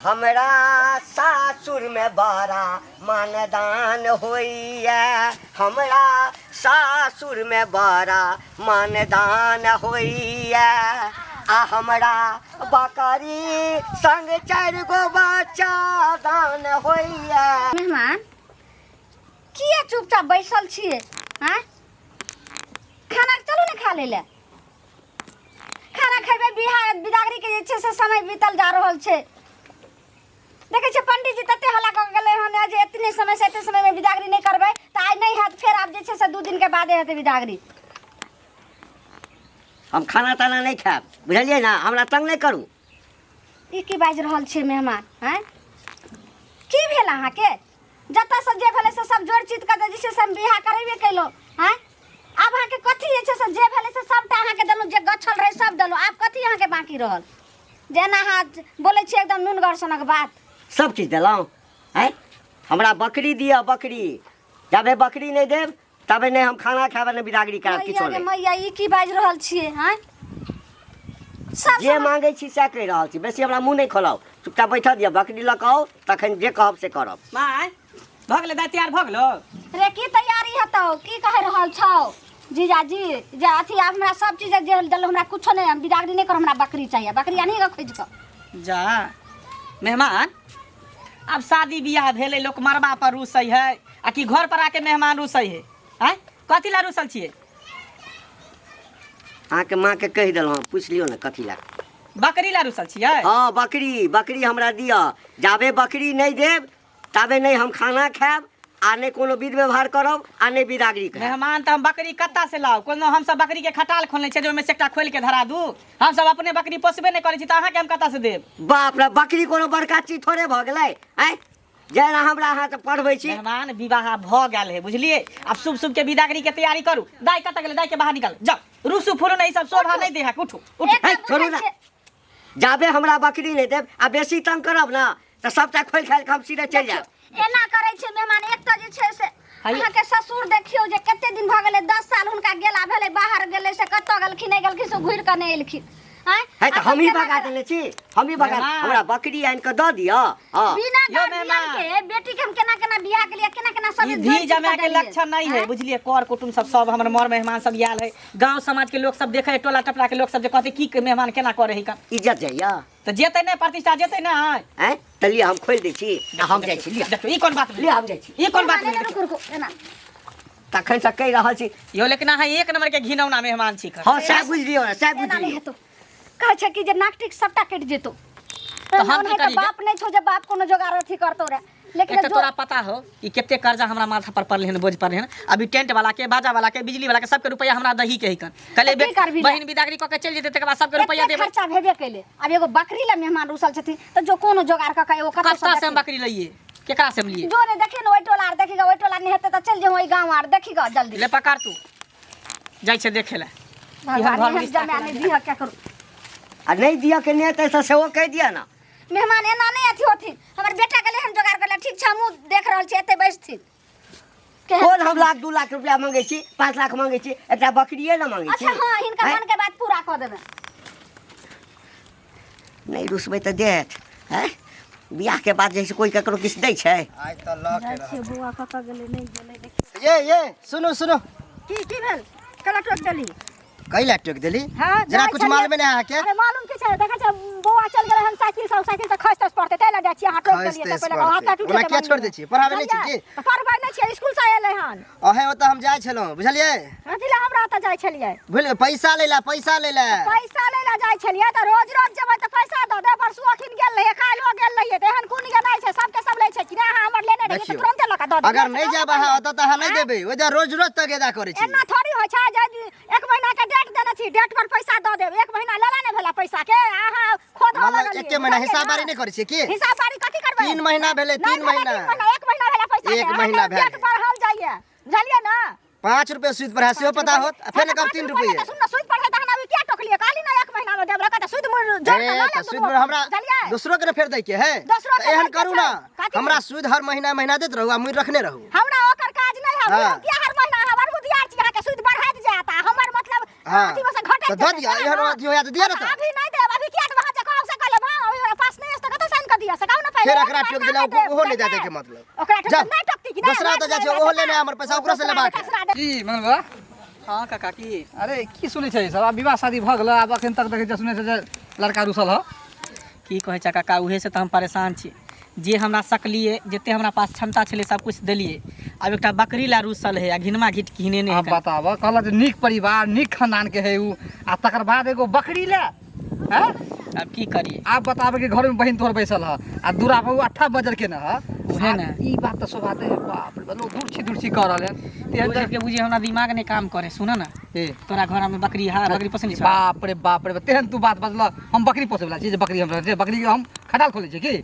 हमरा सासुर में बारा मानदान होइया, हमरा सासुर में बारा मानदान होइया। आ हमरा बकरी संग 4 गो बच्चा दान होइया। मेहमान किया चुपचाप बैसल छिए? हाँ, खाना चलू ने खा ले। खाना खेबे बिहार बिदागरी के जे छै से समय बीतल जा रहल छै। देखे छे पंडित जी तते हल्ला क गेले हन जे इतने समय से इतने समय में बिदागरी नहीं करबे त आज नहीं हैत, फिर आब जे छै से 2 दिन के बादे हेते बिदागरी। हम खाना ताना नहीं खाब, बुझलिए ना, हमरा तंग नहीं करू। ई की बाज रहल छे मेहमान? हैं की भेल अहाँ के? जता से जे भेले से सब जोड़ चित क दे जे से हम बियाह करबे कैलो। हैं अब अहाँ के कथि जे छै से जे भेले से सबटा अहाँ के देलु, जे गछल रहे सब देलु, आब कथि अहाँ के बाकी रहल? जेना हाथ बोले छी एकदम नूनगर सनक बात। सब चीज दिलाऊं है। हमरा बकरी दिया, बकरी जबे बकरी नहीं देव तबे नहीं हम खाना खाबे ने बिदागरी करब किछो नहीं। मैया ई की बाज रहल छिए? हैं सब जे मांगे छी से कह रहल छी, बेसी हमरा मुंह नहीं खोलाओ, चुपचाप बैठा दिया, बकरी लक आओ तखन जे कहब से करब। माय भगले दा तैयार भगलो रे की तैयारी हतौ? की कह रहल छौ जीजाजी? जे अथी आप हमरा सब चीज जे दल, हमरा कुछो नहीं, हम बिदागरी नहीं कर, हमरा बकरी चाहिए। बकरी आनी के खोज के जा। मेहमान अब शादी बियाह भेले, लोग मरबा पर रुसै है आ कि घर पर आके मेहमान रुसै है? हैं कथि ला रुसल छिए? अहाँ के माँ के कह देलहुँ, पूछ लियो ना कथी ला। बकरी ला रुसल छिए? हाँ बकरी, बकरी हमरा दिया। जाबे बकरी नहीं देव तबे नहीं हम खाना खाब, आ नहीं कोनो विध व्यवहार करब, आ नहीं बिदागरी करब। मेहमान तो हम बकरी कत्ता से लाओ? कोनो हम सब बकरी के खटाल खोलने छे जो में से एकटा खोल के धरा दू? हम सब अपने बकरी पोसबे नहीं करे छी त अहाँ के हम कत्ता से देब? बाप रे, बकरी कोनो बड़का चीज थोड़े भ गेलै। हैं जेना हमरा अहाँ से पढ़बै छी। मेहमान विवाह भ गेल है, बुझलिए? अब शुभ शुभ के बिदागरी के तैयारी करू। दाई कत्ता गेले? दाई के बाहर निकाल जाओ। रुसु फुरु नहीं सब शोभा नहीं दे है। उठू उठू। है छोड़ू ना। जाबे हमरा बकरी नहीं देब आ बेसी तंग करब ना त सबटा खोल खाल के हम सीधे चल जाब। एना करे छे मेहमान। एक त जे छे से अहाँ के ससुर देखियो जे कते दिन भ गेले, 10 साल हुनका गेला भेले, बाहर गेले से कत्तो गेलखिन नहीं गेलखिन से घुर के नहीं एलखिन। है त हम ही भगा देले छी, हम ही भगा। मेहमान। हमरा बकरी आन के द दिया। हां बिना यो गार्जियन मेहमान। के बेटी के हम केना केना बियाह के लिए केना केना सब ई धी जमा के लक्षण नहीं है, बुझलिए? कर कुटुम सब हमर मर मेहमान सब आयल है, गांव समाज के लोग सब देखे है, टोला टपरा के लोग सब जे कहते की के मेहमान केना करे है का इज्जत जाइया। त जेते नहीं, प्रतिष्ठा जेते ना। हैं तलिए हम खोल दै छी आ हम जाइ छी। लिया देखो ई कोन बात लिया हम जाइ छी। ई कोन बात रुको रुको एना तखन से कह रहल छी। यो लेकिन अहाँ एक नंबर के घिनौना मेहमान छी। हां से बुझ लियो ना, से बुझ एना नहीं लियो। हेतो। कह छे कि जे नाकटिक सबटा कट जेतो तो हम की करी? बाप नहीं छो जे बाप कोनो जोगार अथी करतो रे। लेकिन एक तो तोरा पता हो कि कितने कर्जा हमरा माथा पर पड़ले हन, बोझ पड़ले हन। अभी टेंट वाला के, बाजा वाला के, बिजली वाला के सबके रुपया हमरा दही के ही कन कले की करबी बहिन बिदागरी क के चल जेते, तकर बाद सबके रुपया एते देबे। खर्चा भेबे कैले। अब एगो बकरी ला मेहमान रुसल छथि त जो कोनो जोगार क के एगो कत्ता से हम बकरी लइए? केकरा से हम लिए? जो ने देखी न ओइ टोला आर देखी ग, ओइ टोला नहीं हेते त चल जे ओइ गांव आर देखी ग जल्दी। ले पकड़ तू जाई छे देखे ले। भगवान ने जमाने दिया क्या करू? आ नहीं दिया के नहीं त से वो कह दिया ना। मेहमान एना नहीं अथी होथि। हमर बेटा के ले हम जोगार करले, ठीक छ? हमहु देख रहल छी एते बैठथि। कोन हम 1-2 लाख रुपया मांगे छी, 5 लाख मांगे छी, एकटा बकरिए ना मांगे छी। अच्छा हां, हिनका मन के बात पूरा क देबे। नहीं रुसबै त देत। हैं बियाह के बाद जैसे कोई ककरो किछ दै छै? आज तो लॉक है छै बुआ कत गेले नहीं गेले देखी। ये सुनो सुनो, की भेल? कला टोक देली? कई लाख टोक देली? हां जरा कुछ मालूम नहीं है क्या? अरे मालूम के छै? देखा छै बुआ चल गेले हम साइकिल से खसतस पड़ते तैला जाइ छी। हां टोक देली त पहले हाथ टूटे। ओना क्या छोड़ दे छी? पढ़ावे नहीं छी की? पढ़बै नहीं छी, स्कूल से एले हन। ओहे ओ त हम जाय छलो, बुझलिए? अथिला हमरा त जाइ छलिए। भूल पैसा लेला, पैसा लेला। पैसा लेला जाइ छलिए त रोज रोज जेबै त पैसा द दे। परसु अखिन गेल रहिए, काल्हो गेल रहिए, त एहन कोन के नहीं छै, सबके सब लै छै कि नहीं? हमर लेने रहिए त तुरंत लका द दे। अगर नहीं जाबा है त त हम नहीं देबे। ओ जा रोज रोज तगेदा करे छी। एना थोड़ी होय छै जे 1 महीना के डेट देने छी, डेट पर पैसा द देब। 1 महीना लेला नहीं भेला पैसा के। आहा खोद हो मतलब लगलिए। 1 महीना हिसाब बारी नहीं करे छी की? हिसाब बारी कथि करबै? 3 महीना भेले, 3 महीना। 1 महीना भेला पैसा के। 1 महीना भेल। डेट पर हल जाइए, बुझलिए ना? 5 रुपए सूद पर है सेहो पता होत। फिर कब 3 रुपए? सुन ना, सूद पर है त हम अभी क्या टोकलिए? काली ना 1 महीना में देब लका त सूद मोर जोड़ के ला ले। सूद पर हमरा दूसरो के फेर दै के है। दूसरो के एहन दै के करू छै। ना, कथी? हमरा सूद हर महीना देत रहू आ मुई रखने रहू। हमरा ओकर काज नहीं है। हाँ। हम किया हर महीना हमर बुधियार छी, अहाँ के सूद बढ़ैत जाता। हमर मतलब हाँ। अथी में से घटैत तो दऽ दिया, एहन अथी होया तो दिया ना तो। अभी नहीं देब। अभी क्या वहां से कहब से कहले हां पास नहीं है त कत साइन कर दिया से बताओ ना पहले फिर एकरा ठोक देला ओहो ले जाते के मतलब ओकरा जा नहीं टकती कि दूसरा तो जाचे ओहो लेने हमर पैसा ओकरा से लेबा के की मंगलवा हाँ काका की अरे की सुनै छै सब आब विवाह शादी भ गेल आब अखन तक देखै छै सुनै छै जे लड़का रुसल ह की कहै छै काका उहे से तो हम परेशान छी जे हमरा सकलिए जते हमरा पास क्षमता छले सब कुछ देलिए अब एकटा बकरी ला रुसल है आ घिनमा घिट घिने ने अब बताब कहला जे नीक परिवार नीक खानदान के है उ आ तकर बाद एगो बकरी ले हैं अब की करिए आप बताब कि घर में बहन तोहर बैसल ह आ दूरा पर 18 बजर के न ह उहे न ई बात तो सब बात है बाप रे लोग दूर छी कर रहले तेहन के बुझी हमरा दिमाग ने काम करे सुन ना ए तोरा घर में बकरी है बकरी पसंद छै बाप रे तेहन तू बात बदल हम बकरी पोसे वाला छी जे बकरी हम रहे बकरी के हम खटाल खोले छी की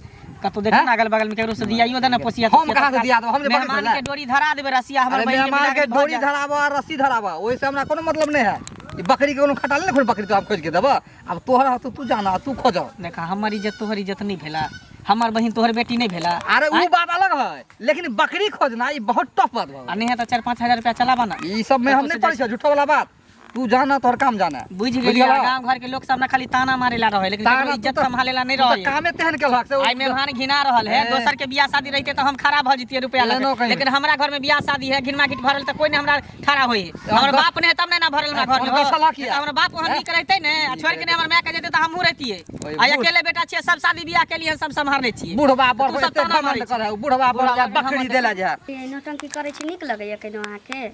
कतो देख ना अगल बगल में केकरो से दियाइयो दे ना पोसिया हम कहां से दिया दो हमने बकरी मेहमान खोला के डोरी धरा देबे रसिया हमर अरे बहिन मेहमान के डोरी धराबा और रस्सी धराबा ओइ से हमरा कोनो मतलब नहीं है ई बकरी के कोनो खटाल नहीं खोल बकरी तो आप खोज के देबा अब तोहरा तो तू जाना तू खोजो देखा हमर इज्जत तोहर इज्जत नहीं भेला हमर बहिन तोहर बेटी नहीं भेला अरे वो बात अलग है लेकिन बकरी खोजना ये बहुत टफ बात आ है नहीं है तो 4-5 हजार रुपया चलाबा ना ई सब में हम नहीं पड़ी झूठा वाला बात तू जाना तोहर काम जाना बुझ गेलिए गांव घर के लोग सब ना खाली ताना मारेला रहे लेकिन केकरो इज्जत संभालेला नहीं रहे कामे तेहन के लग से आई मेहमान घिना रहल है दोसर के बियाह शादी रहते तो हम खराब भ जतिए रुपया लगे लेकिन हमरा घर में बियाह शादी है घिनमा घिट भरल तो कोई नहीं हमरा खड़ा होई हमर बाप ने तब ना भरल हमरा घर में हमर बाप वहां निक रहते ने आ छोड़ के हमर माय के जेते तो हमहू रहतिए आ अकेले बेटा छिए सब शादी बियाह के लिए सब संभालने छिए बूढ़वा पर एते घमंड करे बूढ़वा पर बकरी देला जा ये नौटंकी करे छी नीक लगैया केनो अहाँ के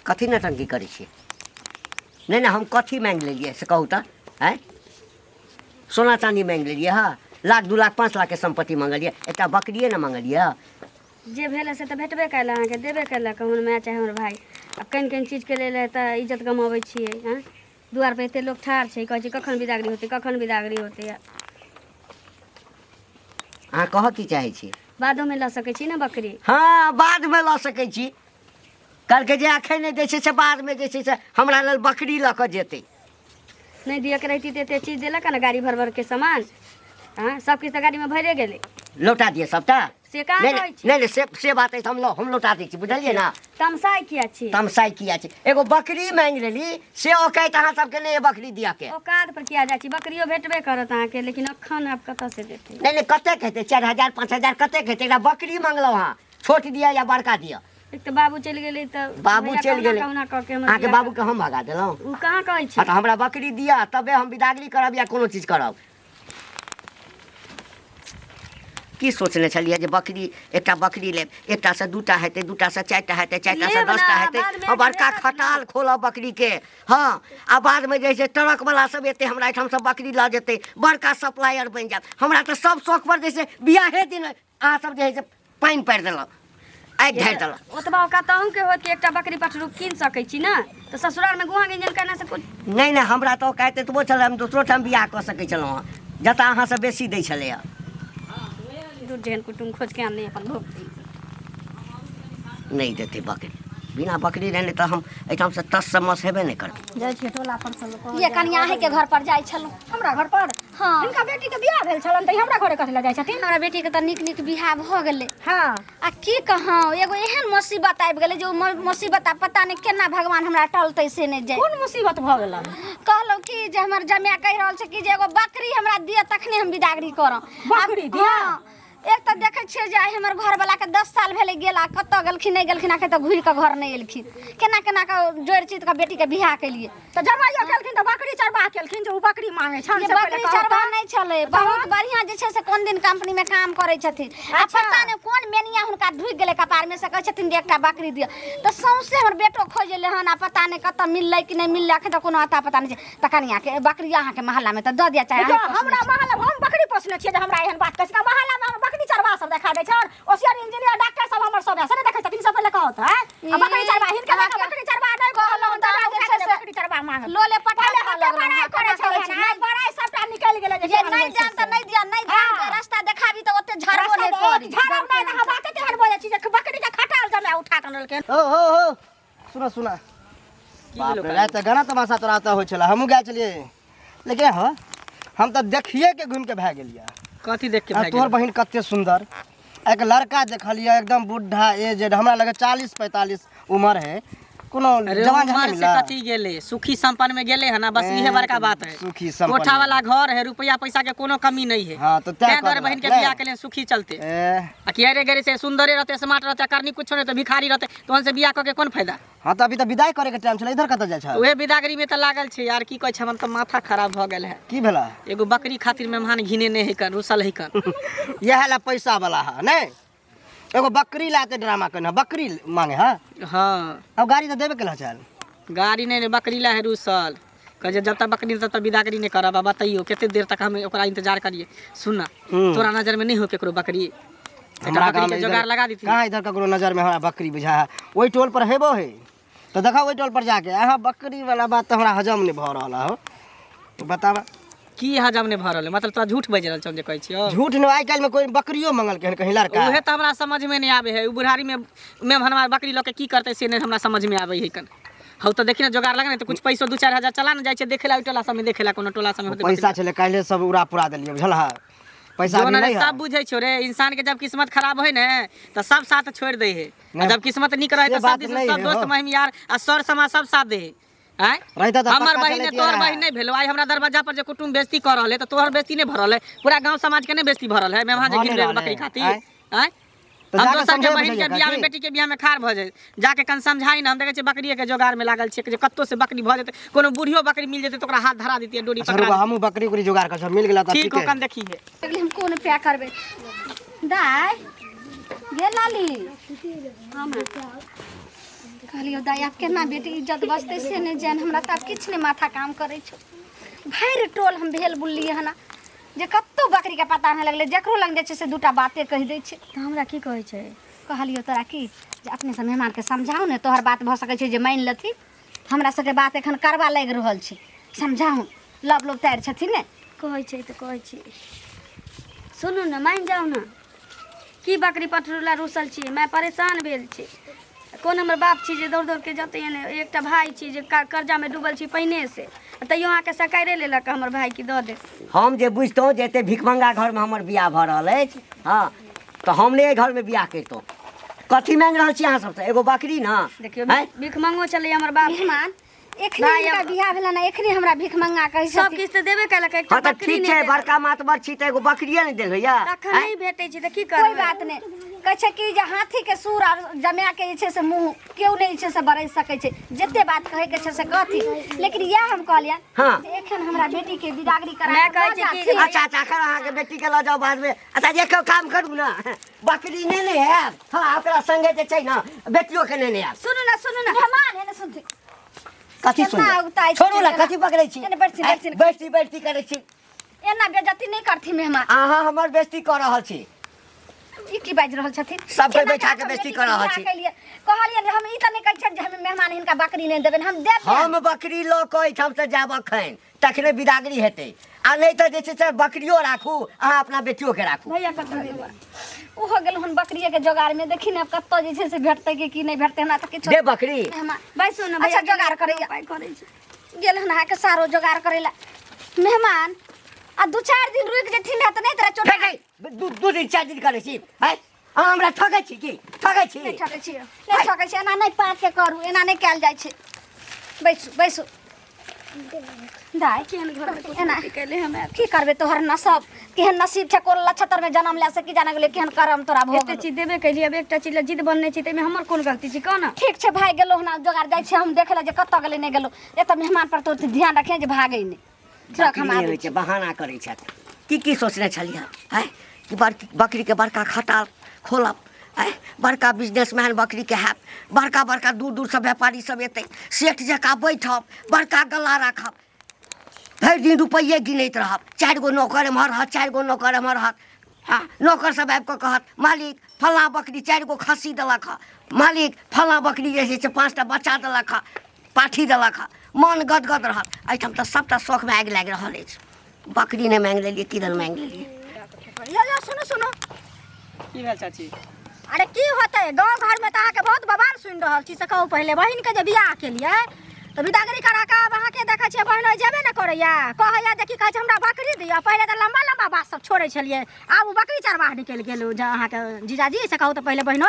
कथी नटंकी करै छियै नहीं नहीं हम कथी मांग लेलिए से कहू तो है सोना चांदी मांग लेलिए हाँ 1 लाख 2 लाख 5 लाख के संपत्ति मांगलिए एक बकरिए ना मांगलिए जे भेल से तो भेटबे कैला अहाँ के देबे कैला कहूँ मैं चाहे हमर भाई अब कन चीज के लेल तो इज्जत गमाबै छियै हैं दुआर पे एते लोग ठाड़ छै कहै छै कखन बिदागरी होते अहाँ कह की चाहे छी बादो में ल सकै छी ना बकरी हाँ बाद में लऽ सकै छी कल के जे अखन नहीं जैसे से बाद में जैसे से हमरा लेल बकरी लऽ कऽ जेतै नहीं दिया के रहती तो एते चीज देलक ना गाड़ी भर के सामान हाँ सब किछ तो गाड़ी में भरे गेलै लौटा दिए सबटा से कहाँ नहीं कहै छी नहीं से बात है हम लौटा दै छी बुझलिए ना तमसाई किया छी तमसाई किया छै एगो बकरी मांग लेली से औकात अहाँ सबके नहीं बकरी दिया के औकात पर किया जाइ छी बकरियो भेटबे करत अहाँ के लेकिन अखन आप कतऽ से देते नहीं कते कहते 4,000 5,000 कते कहते एकरा बकरी मांगलो हाँ छोट दिया या बड़का दिया एक तो बाबू चल गेलै तो बाबू चल गेलै कहुना कह के हमर अहाँके बाबू के हम भगा देलहुँ उ कहाँ कहै छी हाँ तो हमरा बकरी दिया तबे हम बिदागरी करब या कोनो चीज करब की सोचने छलिए जे बकरी एकटा बकरी लेब एकटा से 2टा हेतै 2टा से 4टा हेतै 4टा से 10टा हेतै और बड़का खटाल खोलब बकरी के हाँ आ बाद में जैसे ट्रक वाला सब एते हमरा एठाम से बकरी ला जेतै बड़का सप्लायर बन जात हमरा तो सब शौक पर जैसे बियाहे दिन अहाँ सब जे है से पानि पारि देलक आगि ढारि देलक ओतबा कतहु के होत कि एकटा बकरी पठरू कीन सकै छी ना तो ससुराल में गुहा गिंजन करना से कुछ नहीं हमरा तो कहते तो छल हम दोसरो ठाम बियाह कऽ सकै छलहुँ हँ जतऽ अहाँ से बेसी दै छलैया दूर जेहन कुटुम खोज के आनले अपन भोग नहीं देते बकरी बिना बकरी रहने तो हम एठाम से 10 समस हेबे नहीं करते जाय छियै टोला पर से ये कनिया है के घर पर जाय छलु हमरा घर पर हां इनका बेटी के बियाह भेल छलन त हमरा घरे कथि ल जाय छथिन हमरा बेटी के त नीक बियाह भ गेलै हां आ की कहौ एगो एहन मुसीबत आबि गेलै जो मुसीबत पता नहीं केना भगवान हमरा टलतै से नहीं जाय कोन मुसीबत भ गेल कहलौ कि जे हमर जमाय कहि रहल छै कि जे एगो बकरी हमरा दिया तखने हम बिदागरी करब बकरी दिया एक तो देखे छे जे हमर घर वाला के 10 साल भेले गेला कत गेलखिन नहीं गेलखिन आके तो घुर के घर नहीं एलखिन केना केना के जोड़ चीत के बेटी के बियाह के लिए तो जमाइयो केलखिन तो बकरी चरबा केलखिन जो बकरी मांगे छन से बकरी चरबा नहीं चले बहुत बढ़िया जे छे से कोन दिन कंपनी में काम करे छथिन आ पता नहीं कोन मेनिया हुनका ढुक गेले कपार में से कह छथिन जे एकटा बकरी दियो तो सौसे हमर बेटो खोजेले हन आ पता नहीं कत मिललै कि नहीं मिललै आखे तो कोनो आता पता नहीं त कनिया के बकरी अहाँ के मोहल्ला में तो द दिया चाहे हमरा मोहल्ला हम बकरी पोसने छियै जे हमरा एहन बात कहै छै मोहल्ला में बकरी चरबा सब देखा दै छन ओसियर इंजीनियर डॉक्टर सब हमर सब ऐसे देखै छथिन सब पहले कहत है अब बकरी चरबा हिनका बकरी चरबा नहीं कहलौ त बकरी चरबा मांग लोले पटाले बड़ाई करे छै ना बड़ाई सबटा निकल गेलै जे नहीं जान त नहीं दिया नहीं जान रास्ता देखाबी त ओते झरबो नहीं करी झरब नहीं ना बात तेहन बोलै छी जे बकरी के खटाल जमे उठा कन लेलके हो सुना बाप रे रात गाना तमाशा तोरा होय छला हमहु गेल छलिए लेकिन हां हम त देखिए के घूम के भाग गेलिया कथी देख के भाग तोहर बहिन कते सुंदर एक लड़का देखलिए एकदम बुढ़ा एज हमरा लगे 40-45 उम्र है कोनो अरे जवान उमर जहान से मिला कथी गेले सुखी संपन्न में गेले है ना, बस इहे बड़का बात है। सुखी संपन्न कोठा वाला घर है, रुपया पैसा के कोनो कमी नहीं है। हाँ, तो त्या दर कर बहन के ले। बियाह के लिए सुखी चलते। ए, आ कि अरे गरे से सुंदरे रहते, स्मार्ट रहते, करनी कुछ नहीं तो भिखारी रहते, तो उनसे बियाह करके कौन फायदा। हाँ तो अभी तो विदाई करे के टाइम छले, इधर कत जाय छ? उहे विदागरी में तो लागल छे यार, की कहै छै, हमन तो माथा खराब भ गेल है। की भेला? एगो बकरी खातिर मेहमान घिने नहीं है कर, रुसल है कर। यह ला पैसा वाला है नहीं, एगो बकरी लाते ड्रामा करना, बकरी मांगे है। हाँ अब गाड़ी तो देबे के चल। गाड़ी नहीं बकरी ला है रुसल, कहे जब तक बकरी तब तक विदागरी नहीं करब। बताइयो कितने देर तक हम ओकरा इंतजार करिए। सुनना तोरा नजर में नहीं हो केकरो बकरी, हमरा गांव में जोगाड़ लगा दी थी। कहाँ इधर ककरो नजर में हमरा बकरी बुझा है, वही टोल पर हेबो है तो देखा वही टोल पर जाके अहाँ बकरी वाला बात तो हमरा हजम नहीं भ रहा हो। तो बतावा की हजम नहीं भरल है, मतलब तोरा झूठ बज रहल छौ जे कहै छियो। झूठ न, आइ काल्हि में कोई बकरियो मंगल के कहीं लड़का उहे तो हमरा समझ में नहीं आवे है। उ बुढ़ारी में हमारा बकरी लोग के की करते से नहीं हमरा समझ में आवे है कन। हम तो देखी ना जोगाड़ लगा तो कुछ पैसो 2-4 हजार चला न जाय छै, देखेला ओइ टोला सब में, देखेला कोनो टोला सब में होते पैसा चले काल्हि सब उड़ा पुरा देलिए बुझल है। पैसा जो भी नहीं सब है। बुझे छो रे, इंसान के जब किस्मत खराब होय ने तो सब साथ छोड़ दे है, नहीं, जब किस्मत निक रहे से तो सब बात दिस नहीं सब है, दोस्त हो। महिम यार आ सर समाज सब साथ दे है। रहता तो हमर पक्का बहिन चले तोहर दिया बहिन नहीं भेलो, आई हमरा दरवाजा पर जे कुटुंब बेइज्जती कर रहल है तो तोहर बेइज्जती नहीं भरल है, पूरा गांव समाज के नहीं बेइज्जती भरल है। मेहमान जे हाँ, गिर नहीं बकरी रहले, खातिर आँय? तो हम जाके दोसर के समझाए बहिन के बुझाइए बियाह में काकी। बेटी के बियाह में खार भ जाए, जाके कन समझाई ना। हम देखे बकरी के जोगाड़ में लागल छे, जे कत्तो से बकरी भ जेते, कोनो बुढ़ियो बकरी मिल जेते तो ओकरा हाथ धरा देती, डोरी अच्छा पकड़ा रुको, देती। हमू बकरी उकरी जुगाड़ कर सब मिल गेला तो ठीक हो कन देखी है। अगले हम कौन प्या करबे दाय गे लाली हम कहलियो दाय आप केना बेटी इज्जत बचते से नहीं जान, हमरा त किछ नहीं माथा काम करे छ। भैर टोल हम भेल बुल्ली हना जे कत्तो बकरी के पता नहीं लगले, जकरो लग जाय छै से दूटा बाते कह दै छै। तो हमरा की कहै छै? कहलियो तोरा की जे अपने से मेहमान के समझाऊ ने, तोहर बात भ सकै छै जे मान लेथी, हमरा सबके बात एखन करवा लागि रहल छै, समझाऊ लब लोग तैयार छथिन ने। कहै छै तो कहै छी, सुनू ना मान जाओ ना, की बकरी पटरुला रुसल छी, मैं परेशान भेल छी। कौन हमर बाप छी जे दौड़ दौड़ के जते ने, एकटा भाई छी जे कर्जा में डूबल छी पहिने से, तैयो आके सकारे लेलक हमर भाई की दऽ दे। हम जे बुझतौं जे एते भिखमंगा घर में हमर बियाह भ रहल अछि, हाँ तो हम ने घर में बियाह कैतौं। कथी मांग रहल छी अहाँ सबसे? एगो बकरी ना देखियो हैं? भीख मांगो चले हमर बाप। मेहमान एखने इनका बियाह भेला ना, एखने हमरा भिख मंगा कहि सब किछ तो देबे कलक, एकटा हाँ तो बकरी ठीक नहीं छै, देलक। बड़का मातबर छी तो एगो बकरिये नहीं देल होइया। तखन नहीं भेटै छै त की कोई करबै? बात नहीं, कहे छै कि जे हाथी के सूर और जमा के जे छै से मुंह केओ नहीं छै से बरस सकै छै, जते बात कहे के छै से कहती। लेकिन यह हम कहलिया हाँ। जे एखन हमरा बेटी के विदागरी करा मैं कहै छी कि अच्छा अच्छा, अखन अहाँके बेटी के लऽ जाओ बाद में। अच्छा एक काम करू ना, बकरी नहीं ले आयब, हाँ ओकरा संगे जे छै ना बेटियो के नहीं आयब। सुनू ना मेहमान है ना, सुनती कथी केतना सुन उताइ छै छोड़ू ना, जेना। कथी पकड़ै छी? एने बैठ छी, बैठ छी। बैठती करै छी। एना बेइज्जती नहीं करती मेहमान। अहाँ हमर बेइज्जती कऽ रहल छी। ई की बाजि रहल छथिन? सबके केना बैठा के कऽ बेइज्जती बेटी कऽ रहल बियाह छी। केलियै। कहलियै जे हम ई त नहीं कहै छियै जे हम मेहमान हिनका बकरी नहीं देबनि, हम देब। हम बकरी लऽ कऽ एहिठाम से जायब अखन, तखने विदागरी हेतै। आ नहीं तो जे छै से बकरियो राखू, अहाँ अपना बेटियो के राखू। भैया कतऽ देब? ओहो गेल हन बकरिये के जोगाड़ में, देखी ने कतऽ जे छै से भेटतै कि नहीं भेटतै, हमरा तऽ किछो दे बकरी। मेहमान बैसो ना अच्छा भैया, जोगाड़ करैया उपाय करै छै। गेल हन आके सारो जोगाड़ करै ला मेहमान। आ 2-4 दिन रुक जेथिन ना तऽ नहीं तेरा चोट दू दिन 4 दिन करै छी है? अहाँ हमरा ठकै छी की? ठकै छी? नहीं ठकै छियै, नहीं ठकै छियै, एना नहीं पाँच के करू, एना नहीं कयल जाइ छै। बैसू दाय केहन घर में एना कुछ केले हमे की करबे, तोहर नसब केहन नसीब छै, कोन लछतर में जन्म ले से की जाने गेले, केहन करम तोरा भोग एकटा चीज देबे कैली, अब एकटा चीज ला जिद बनने छी, तैमे हमर कोन गलती छी? कह ना। ठीक छै भाई गेलो हन जोगाड़ जाइ छै, हम देखे ला जे कतऽ गेले नहीं गेलो। एतऽ मेहमान पर तो ध्यान रखे जे भागै नहीं। ट्रक हम बकरी आबै होइ छै, बहाना करै छथि। की सोचने छलियै है कि बकरी के बड़का खटाल खोलब, है बड़का बिजनेसमैन बकरी के हैब, बड़का बड़का दूर से व्यापारी सब एतै, सेठ जकाँ बैठब, बड़का गला राखब, भरि दिन रुपये गिनैत रहब। 4 गो नौकर एम्हर रहत, 4 गो नौकर एम्हर रहत। हाँ नौकर सब आबि कऽ कहत मालिक फलाँ बकरी 4 गो खस्सी देलक हँ, मालिक फलाँ बकरी जे छै 5टा बच्चा देलक हँ, पाठी देलक हँ, मन गदगद रहत। एहिठाम तऽ सबटा शौखमे आगि लागि रहल अछि। बकरी नहि मांगि लेलियै, किदन मांगि लेलियै। या सुनो की भेल चाची? अरे की होते, गांव घर में तो आके बहुत बवाल सुन रहल छी से कहू। पहले बहिन के जे बियाह केलियै तो विदागरी करा के अब अहाँ के देखै छियै बहिन जेबे न करैया, कहैया देखी कहै छै हमरा बकरी दिअ। पहले तो लंबा लंबा बात सब छोड़ै छलियै, आब उ बकरी चरवाह निकलि गेल। अहाँ के जीजाजी से कहू तो पहले बहिन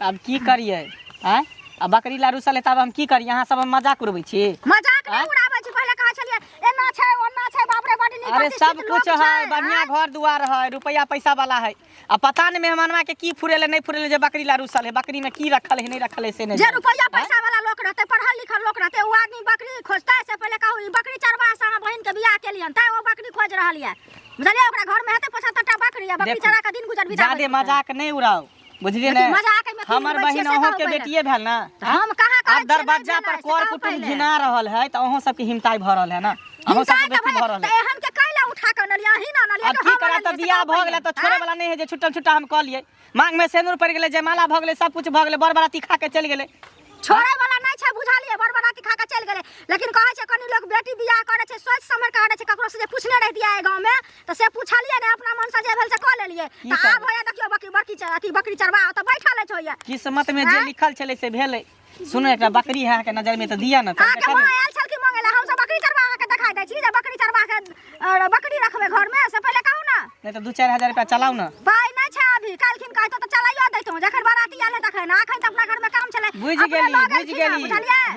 अब की करिए हैं? आ बकरी ला रुसल है तब हम की करी यहाँ सब हम मजाक उड़बै छी मजाक नहीं उड़ाबै छी पहले कहा छलिए एना छै ओना छै बाप रे बड़ी नीक अरे सब कुछ है बढ़िया घर दुआर है रुपया पैसा वाला है आ पता नहीं मेहमानवा के की फुरेले नहीं फुरेले जे बकरी ला रुसल है बकरी में की रखल है नहीं रखल है से नहीं जे रुपया पैसा वाला लोग रहते पढ़ल लिखल लोग रहते वो आदमी बकरी खोजता है से पहले कहू ई बकरी चरवा से हमरा बहन के बियाह के लियन त वो बकरी खोज रहल है बुझलिए ओकरा घर में हेते 75टा बकरी है बकरी चरा के दिन गुजर बिता ज्यादा मजाक नहीं उड़ाओ बुझलिए ना हमर बहिन अहों के बेटिए भेल ना हम कहां अब दरवाजा पर कर कुटुम घिना रहल है त अहों सब के हिमताई भ रहल है ना अहों सब के बेटी भ रहल है हम के कैला उठा के नलिया ही ना नलिया अब की करा त बियाह भ गेलै त छोड़े वाला नहीं है जे छुट्टा छुट्टा हम क लिए मांग में सेंदूर पड़ गेलै जयमाला भ गेलै सब कुछ भ गेलै बर बराती खा के चल गेलै छोड़े वाला नहीं छै बुझालिए बर बराती खा के चल गेलै लेकिन कहै छै कनी लोग बेटी बियाह करे छै सोच समझ के करे छै ककरो से जे पूछने रह दिया है गांव में त से पूछलिए ने अपना मन से जे भेल से क लेलिए त आब होया देखियो बकरी चरवा त बैठल छै होया किस्मत में जे लिखल छलै से भेलै सुनो एकटा बकरी है के नजर में त दिया न त आके वहां आयल छल की मांगे ला हम सब बकरी चरवा के दिखा दै छी जे बकरी चरवा के बकरी रखबे घर में से पहले कहू ना नहीं तो 2-4 हजार रुपया चलाऊ ना भाई नहीं छै अभी कालखिन कहतो त चलाइयो दैतो जखन बाराती आले तखन अखन त अपना घर में काम चले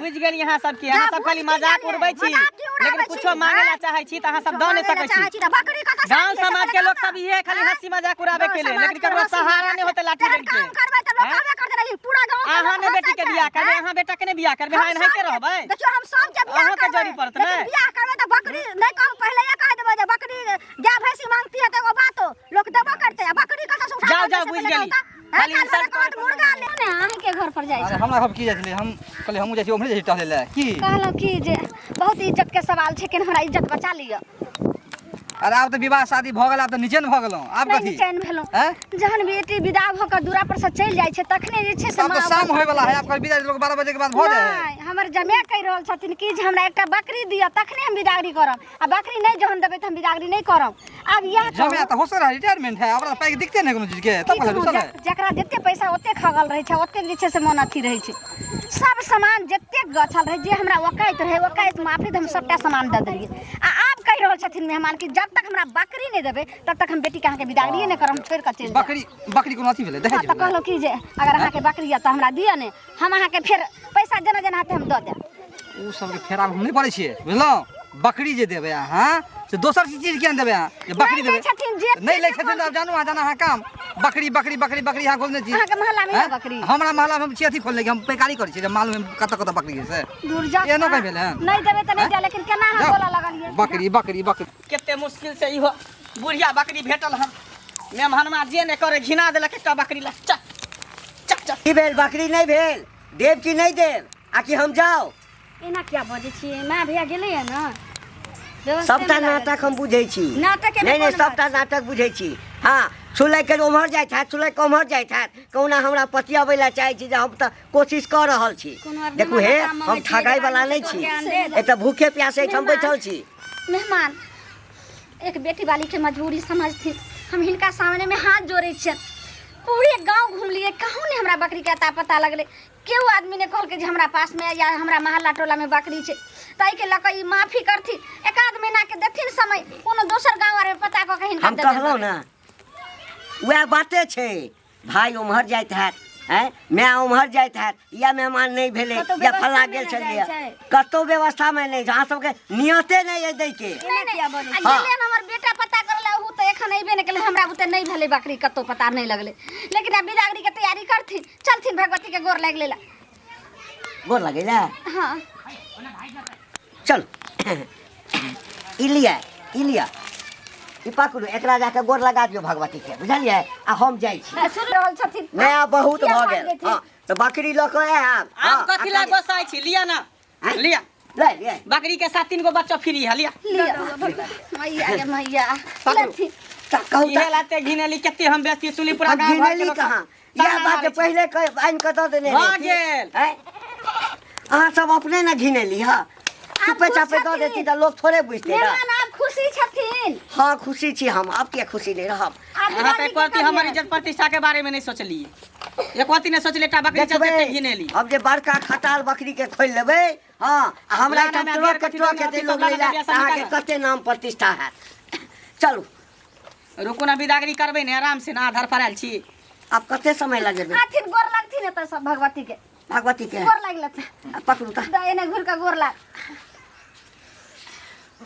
बुझ गेली यहाँ सब की यहाँ सब खाली मजाक उड़बै छी लेकिन कुछो मांगे ला चाहे छी त अहाँ सब द नहीं सकै छी बकरी कत गांव समाज के लोग सब इहे खाली हंसी मजाक उड़ावे के लिए लेकिन ककरो सहारा नहीं होते लाठी डंड के काम करबै त लोग कहबे करते रही पूरा गांव के अहाँ ने बेटी के बियाह करबे अहाँ बेटा के ने बियाह करबे हां नहीं के रहबै देखियो हम सब के बियाह अहाँ के जरी पड़त ने बियाह करबै त बकरी नहीं कहू पहले ये कह देबै जे बकरी गाय भैंसी मांगती है त एगो बातो लोग देबो करते है बकरी कत से उठा जाओ बुझ गेली खाली इंसल्ट कर मुर्गा लेने अहीं के घर पर जाय अरे हमरा हम की जाय हम कहले हमहू जाय छी ओमरे जाय टहले ले की कहलो की जे बहुत इज्जत के सवाल छै कि हमरा इज्जत बचा लियो अरे अब तो विवाह शादी भ गेल अब तो नीचे न भ गेलो अब नहीं कथी चैन भेलो हैं जहन बेटी विदा भ के दूरा पर से चल जाय छै तखने जे छै से अब तो शाम होय वाला है आपका विदा लोग 12 बजे के बाद भ जाए नहीं हमर जमे कह रहल छथिन कि जे हमरा एकटा बकरी दिया तखने हम बिदागरी करब आ बकरी नहीं जहन देबै त हम बिदागरी नहीं करब अब यह जमे त होसर रिटायरमेंट है हमरा पैक दिखते नहीं कोनो चीज के तब पहले दूसरा है जकरा जते पैसा ओते खगल रहे छै ओते जे छै से मन अथी रहे छै सब सामान जते गछल रहे जे हमरा वकायत रहे वकायत माफी हम सबटा सामान द देलिए आ आप कह रहल छथिन मेहमान कि जब तक हमरा बकरी नहीं देबै तब तक हम बेटी के अहाँ के बिदागरी नहीं करब छोड़ के चल बकरी कोनो अथी भेले देखे त कहलो कि जे अगर अहाँ के बकरी या त हमरा दिया ने हम अहाँ के फिर पैसा जना जना हाथे हम द देब उ सब के फेरा हम नहीं पड़े छिए बुझलो बकरी जे देबे अहाँ से दोसर चीज के देबे अहाँ जे बकरी देबे नहीं ले छथिन त जानू आ जाना अहाँ काम बकरी बकरी बकरी बकरी अहाँ खोलने छी अहाँ के मोहल्ला में बकरी हमरा मोहल्ला में हम छी अथी खोलले हम पैकारी करै छी जे माल में कत कत बकरी है से दूर जा एनो कह भेले नहीं देबै त नहीं दे लेकिन केना अहाँ बोला लगलिए बकरी बकरी बकरी केते मुश्किल से इहो बुढ़िया बकरी भेटल हम मेहमानमा जे ने करे घिना देलक एकटा बकरी ला चक चक चक की भेल बकरी नहीं भेल देव की नहीं देव आकि हम जाओ एना क्या बजे छियै माय भैया गेलै है ना सबटा नाटक हम बुझै छी नाटक नहीं नहीं सबटा नाटक बुझै छी हाँ छुलै के उम्हर जाइत हैत छुलै के उम्हर जाइत हैत कहुना हमरा पतियाबै ला चाहै छी जे हम तऽ कोशिश कऽ रहल छी देखू हे हम ठगाई वाला नहीं छी एतऽ भूखे प्यासे हम बैठल छी मेहमान एक बेटी वाली के मजबूरी समझथिन हम हिनका सामने में हाथ जोड़े छियन पूरे गांव घूम लिए कहूँ ने हमरा बकरी के अता पता लगले केहू आदमी ने कहल के जे हमरा पास में या हमरा मोहल्ला टोला में बकरी छै ताई के लकई माफी करथि एक आध महीना के देथिन समय कोनो दोसर गांव आर में पता क के हिनका हम कहलौ ना वह बाते छै भाई उम्हर जाइत हैत हैं मैं उम्हर जाइत हैत या मेहमान नहीं भेले या फला गेल छलिए कतो व्यवस्था में नहीं जहाँ सबके नियते नहीं है दै के हमर बेटा पता करला उ त एखन अइबे ने केले हमरा बुते नहीं भेले बकरी कतो पता नहीं लगले लेकिन अब बिदागरी के तैयारी करथिन चलथिन भगवती के गोर लाग लेला गोर लगे जा हां चल इलिया ई पकड़ू एकरा जाके गोर लगा दियो भगवती के बुझलिए आ हम जाई छी सुन रहल छथिन नया बहुत भ गेल हां तो बकरी ल के आप कथि ला गोसाई छी लिया ना लिया ले बकरी के साथ 3 गो बच्चा फ्री है लिया मैया रे मैया पकड़ू कहू ये लाते घिनेली केते हम बेस्ती सुली पूरा गांव घिनेली कहां यह बात पहले आइन क द देने हां गेल अहाँ सब अपने ना घिनेली हां चुपे चापे दो देती तो लोग थोड़े बुझते ना मेहमान आप खुशी छथिन हाँ खुशी छी हम अब क्या खुशी नहीं रहब यहाँ पे कोती हमारी इज्जत प्रतिष्ठा के बारे में नहीं सोचली ये कोती ने सोचले टा बकरी चलते घिनेली अब जे बड़का खटाल बकरी के खोल लेबे हां हमरा त ट्रक के दे लोग लेला अहाँ के कते नाम प्रतिष्ठा है चलू रुकू ना बिदागरी करबे ने आराम से ना आधार पर आयल छी अब कते समय लगेबे आथिन गोर लगथिन त सब भगवती के भगवती के गोर लागल छै पकड़ू ता दाय ने घुर के गोर लाग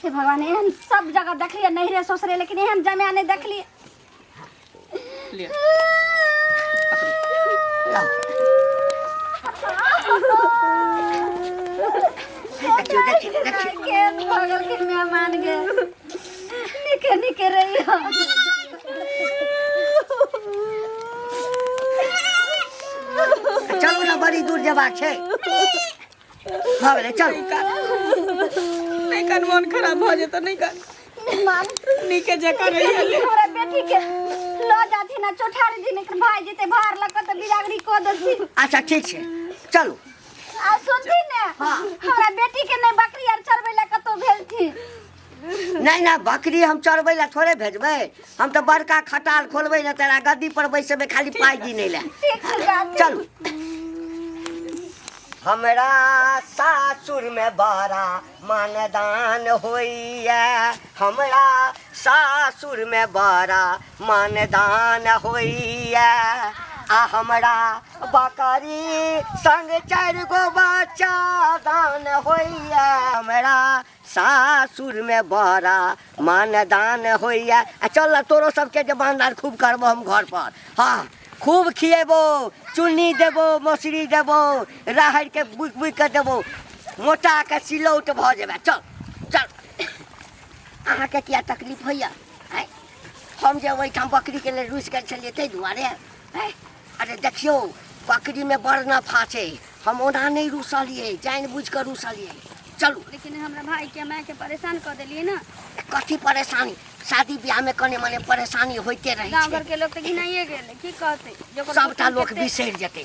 हे भगवान एहन सब जगह देखलिए नहिरे ससुरे लेकिन एहन जमाना नहीं देखलिए ले लाओ देखियो के भगल के मेहमान गे निके निके रहियो चलू ना बड़ी दूर जेबाक छै भऽ गेलै चलू नहीं कर मन खराब हो जेतो नहीं कर मान नीके जका रही हमरा बेटी के लो जाथि ना चौठारी दिन के भाई जेते भार लक त बिरागरी को दसी अच्छा ठीक छै चलू आ सुनथि ने हमरा बेटी के नहीं बकरी आर चरबै ला कतो भेल थी नहीं ना बकरी हम चरबै ला थोड़े भेजबै हम तो बड़का खटाल खोलबै ना तेरा गद्दी पर बैसबै खाली पाई गिनै ला ठीक छै चलू हमरा सासुर में बड़ा मानदान होइया हमरा सासुर में बड़ा मानदान होइया आ हमरा बकरी संग 4 गो बच्चा दान होइया हमरा सासुर में बड़ा मानदान होइया आ चल तोरो सबके जबानदार खूब करबो हम घर पर हाँ खूब खिएबो चुन्नी देबो मौसरी देबो राहड़ के बुक बुक के देबो मोटा के सिलौट भ जेबे चल चल अहाँ के क्या तकलीफ होइया हम जे ओहिठाम बकरी के लेल रुस गेल छलियै ताहि दुआरे अरे देखियो बकरी में बड़ नफा छै हम ओना नहीं रुसलियै जानि बुझ के रुसलियै चलू लेकिन हमरा भाई के माय के परेशान कर देलिए ना कथी परेशानी शादी ब्याह में कने मने परेशानी होते रही गांव घर के लोग तो घिनाइए गेले की कहते सबटा लोग बिसरि जेतै